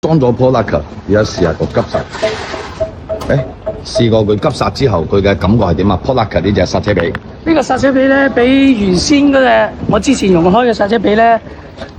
裝咗 Polaka， 而家試下個急剎。試過佢急剎之後，佢嘅感覺係點啊 ？Polaka 呢隻剎車髀，呢個剎車髀咧，比原先嗰隻我之前用開嘅剎車髀咧，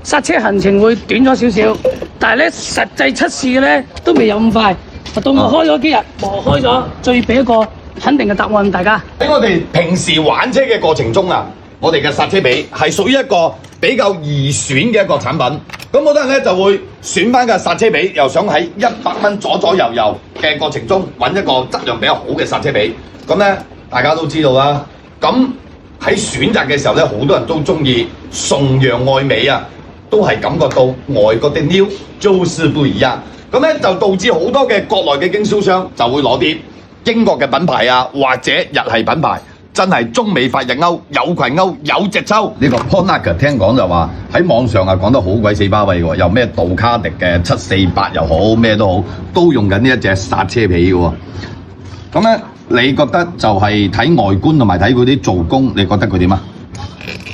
剎車行程會短咗少少，但係咧實際測試嘅咧都未有咁快。到我開咗幾日，磨開咗，再俾一個肯定嘅答案大家。喺我哋平時玩車嘅過程中啊，我哋嘅剎車髀係屬於一個比較易選嘅一個產品。咁好多人咧就會選翻個剎車髀，又想喺100蚊左左右右嘅過程中揾一個質量比較好嘅剎車髀。咁咧大家都知道啦。咁喺選擇嘅時候咧，好多人都中意崇洋愛美啊，都係感覺到外國的 new 就是不一樣。咁咧就導致好多嘅國內嘅經銷商就會攞啲英國嘅品牌啊，或者日系品牌。真係中美法日歐有群歐有隻抽。呢個 Polaka 聽講就話喺網上啊講得好鬼死巴閉喎，又咩杜卡迪嘅748又好咩都好，都用緊呢一隻剎車髀嘅喎。咁咧，你覺得就係睇外觀同埋睇佢啲做工，你覺得佢點啊？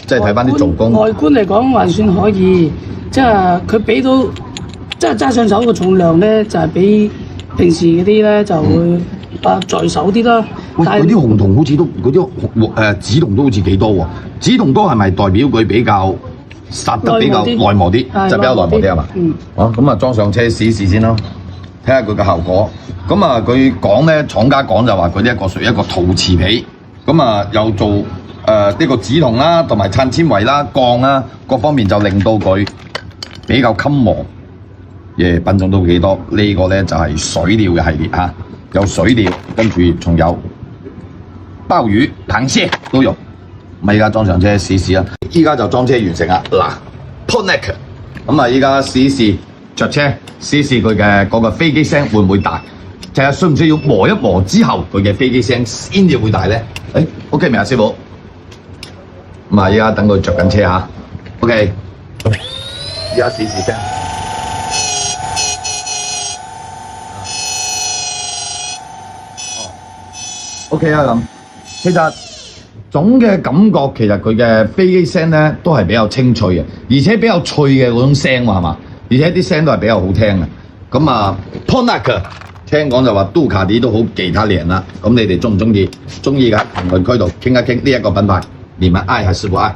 即係睇翻啲做工。外觀嚟講還算可以，即係佢俾到，即係揸上手個重量咧，就係比平時嗰啲咧就會在手啲啦。喂，嗰啲紅銅好似都嗰啲紫銅都好似幾多喎？紫銅多係咪代表佢比較剎得比較耐磨啲，就比較耐磨啲係嘛？咁啊裝上車試試先咯，睇下佢嘅效果。咁啊佢講咧，廠家講就話佢呢一個屬於一個陶瓷皮，咁啊又做呢個紫銅啦，同埋碳纖維啦、鋼啦各方面就令到佢比較襟磨。品種都幾多？呢個咧就係水料嘅系列嚇，有水料，跟住仲有鮑魚、螃蟹都有。咁而家裝上車試試啦。依家就裝車完成啦。嗱 ，Polaka， 咁啊依家試一試着車，試試佢嘅嗰個飛機聲會唔會大？就係需唔需要磨一磨之後佢嘅飛機聲先至會大咧？OK 未啊，師傅？咁啊依家等佢着緊車嚇。OK， 依家試試聲。OK 啊咁，其實總嘅感覺其實佢嘅飛機聲咧都係比較清脆嘅，而且比較脆嘅嗰種聲喎係嘛，而且啲聲都係比較好聽嘅。咁啊 Polaka 聽講就話杜卡迪都好其他靚啦，咁你哋中唔中意？中意嘅評論區度傾一傾呢一個品牌，你們愛還是不愛？